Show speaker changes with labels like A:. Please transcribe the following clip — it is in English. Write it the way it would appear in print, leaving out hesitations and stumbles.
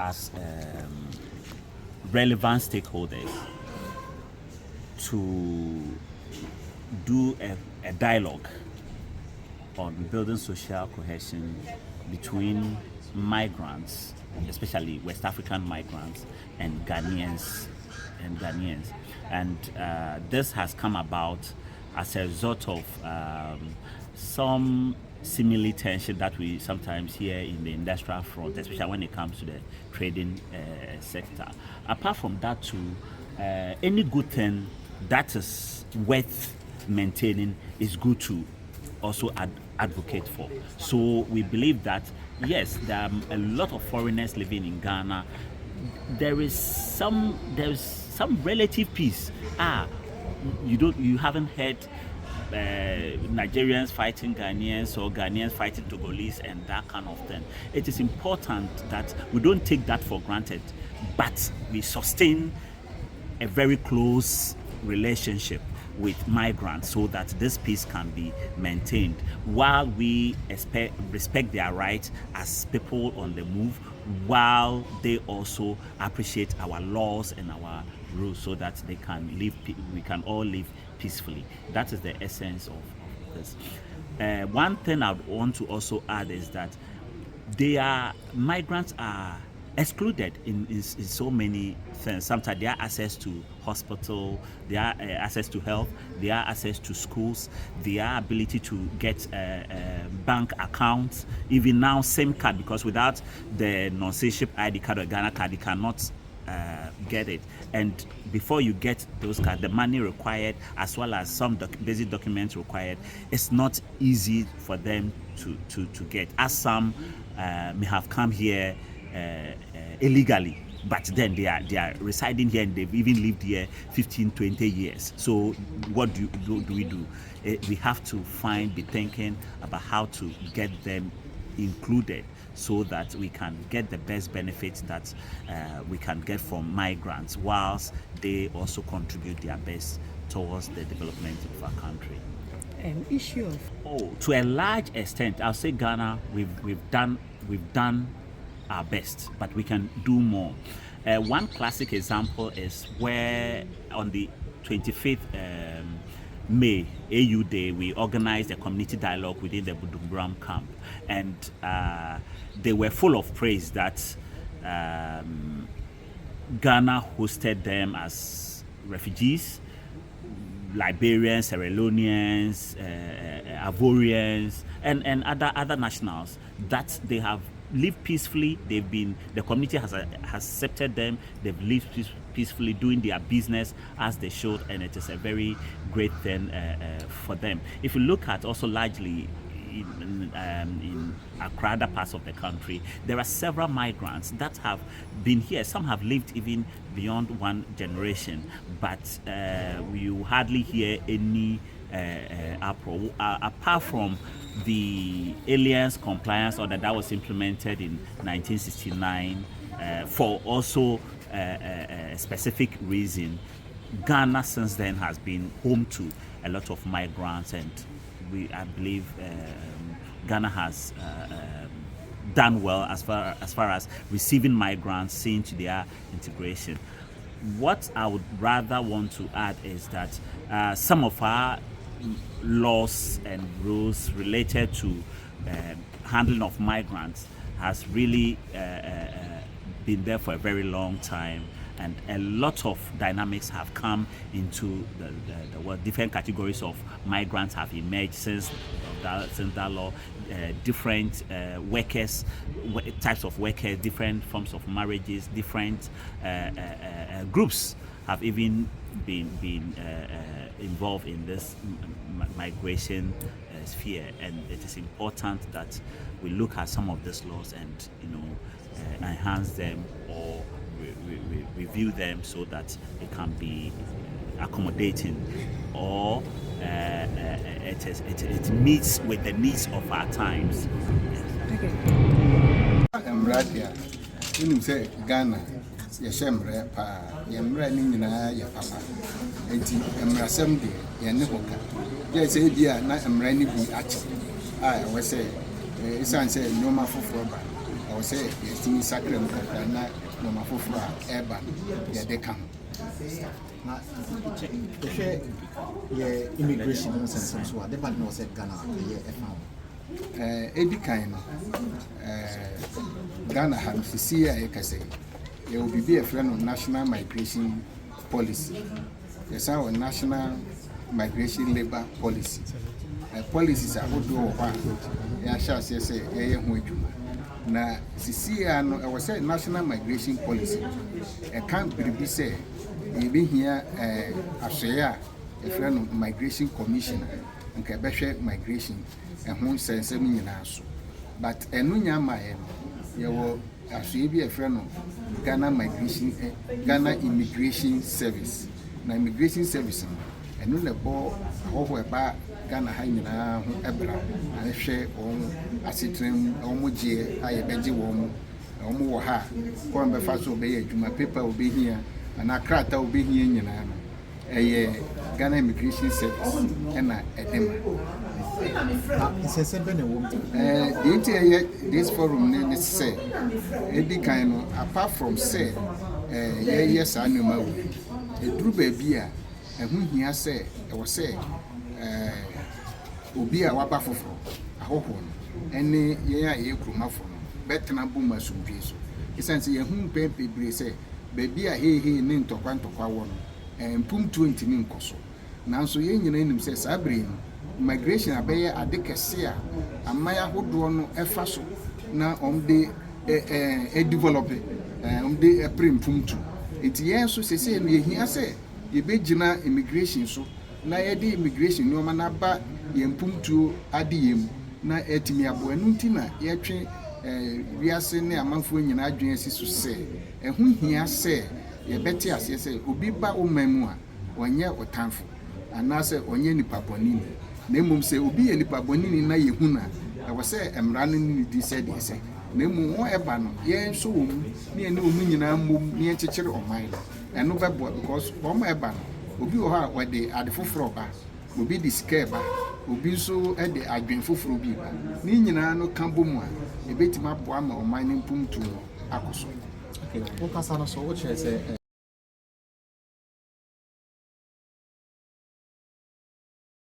A: as relevant stakeholders to do a dialogue on building social cohesion between migrants, especially West African migrants and Ghanaians. And this has come about as a result of some seemingly tension that we sometimes hear in the industrial front, especially when it comes to the trading sector. Apart from that too, any good thing that is worth maintaining is good to also advocate for. So we believe that yes, there are a lot of foreigners living in Ghana. There's some relative peace. You haven't heard Nigerians fighting Ghanaians or Ghanaians fighting Togolese and that kind of thing. It is important that we don't take that for granted, but we sustain a very close relationship with migrants so that this peace can be maintained while we respect their rights as people on the move, while they also appreciate our laws and our rules so that we can all live peacefully. That is the essence of this. One thing I want to also add is that migrants are excluded in so many things. Sometimes their access to hospital, their access to health, their access to schools, their ability to get bank accounts, even now SIM card, because without the non-citizenship ID card or Ghana card, you cannot get it. And before you get those cards, the money required as well as some basic documents required, it's not easy for them to get, as some may have come here illegally, but then they are residing here and they've even lived here 15-20 years. So what do we do? We have to be thinking about how to get them included so that we can get the best benefits that we can get from migrants, whilst they also contribute their best towards the development of our country.
B: An issue of
A: to a large extent, I'll say Ghana, we've done our best, but we can do more. One classic example is where on the 25th May, AU Day, we organized a community dialogue within the Budumburam camp, and they were full of praise that Ghana hosted them as refugees, Liberians, Sierra Leoneans, Ivorians, and other nationals, that they have lived peacefully. The community has accepted them. They've lived peacefully, doing their business as they should, and it is a very great thing for them. If you look at also largely in Accra, other parts of the country, there are several migrants that have been here. Some have lived even beyond one generation, but you hardly hear any uproar apart from the Aliens Compliance Order that was implemented in 1969 for also a specific reason. Ghana since then has been home to a lot of migrants, and I believe Ghana has done well as far as receiving migrants, seeing to their integration. What I would rather want to add is that some of our laws and rules related to handling of migrants has really been there for a very long time, and a lot of dynamics have come into the different categories of migrants have emerged since that law. Different workers, types of workers, different forms of marriages, different groups have even been involved in this migration sphere, and it is important that we look at some of these laws and enhance them or review them so that it can be accommodating, or it meets with the needs of our times.
C: Ghana, Yashemre, Yamra Nina, Yapapa, and Emrasem de Yanihoka. Yes, dear, not Emrani be actually. I was say, it's answered no matter for I was say yɛtumi sakra mu kakra na nɔɔma foforɔ a ɛreba no yɛde ka ho.
D: Na yɛhwɛ yɛ immigration ho nsɛnsɛm so a de bad na ɔsɛ Ghana ɛyɛ ɛfa ho.
C: Edi kan no Ghana ha no sisi a yɛka sɛ yɛwɔ biribi a yɛfrɛ no national migration policy. Yɛsan wɔ national migration labour policy. Policies ahodoɔ wɔ hɔ a yɛahyɛ aseɛ sɛ yɛyɛ ho adwuma. Na sisi a no ɛwɔ sɛ national migration policy ɛka biribi sɛ yɛbɛhia asɔeɛ a yɛfrɛ no migration commission nka ɛbɛhwɛ migration ɛho nsɛnsɛm nyinaa so. But ɛno nya ama yɛ no yɛwɔ asɔeɛ bi yɛfrɛ no Ghana Immigration Service. Na immigration service no ɛno na ɛbɔ ahɔhoɔ ɛba Ghana ha nyinaa ho ɛbra ahwɛ wɔn asetram wɔn gye a yɛbɛgye wɔn wɔ ha kɔn bɛfa so bɛyɛ adwuma paper obɛhia ana krataa obɛhia nyinaa no ɛyɛ Ghana Immigration Service ɛna ɛdema.
D: Nsɛnsɛm bɛ na ɛwɔ mu.
C: Deɛ nti ɛyɛ this forum ne sɛ edi kan no apart from sɛ yɛyɛ saa nneɛma wɔ eduru baabi a ɛho hia sɛ ɛwɔ sɛ obi a waba foforɔ ahɔhoɔ no ɛne yɛn a yɛyɛ kuromafo no bɛtena bom asomdwie so ɛsiane sɛ yɛho mpɛn bebree sɛ baabi a heihei ne ntɔkwa wɔ no mpomtuo ntimi nkɔ so nanso yɛn nyinaa nim sɛ saa bere no migration abɛyɛ ade kɛse a aman ahodoɔ no ɛfa so na ɔmde develop ɔmde ɛpere mpomtu nti yɛn nso sɛsɛ no yɛhia sɛ yɛbɛgyina immigration so na yɛde immigration nneɛma no aba yɛn mpomtuo ade yɛn mu na ɛtumi aboa no nti na yɛtwe wiase ne amanfoɔ nyinaa adwene asi so sɛ ɛho hia sɛ yɛbɛte aseɛ sɛ obi ba ɔman mu a ɔnyɛ ɔtamfo anaasɛ ɔnyɛ nipa bɔnini na mmom sɛ obi yɛ nipa bɔnini na yɛhu na ɛwɔ sɛ mmara no ne di sɛ deɛ sɛ na mmom wɔn ɛba no yɛn nso wɔ mu ne yɛne wɔn nyinaa mmom ne yɛnkyekyere ɔman no ɛno bɛboa because wɔn ɛba no obi wɔ hɔ a wɔde ade foforɔ ba obi de sika ba obi nso de adwen foforɔ bi ba ne nyinaa no ka bɔ mu a ɛbɛtumi aboa ma ɔman no mpomtu akɔ so.
D: Okay, wo kasa no so wo kyerɛ sɛ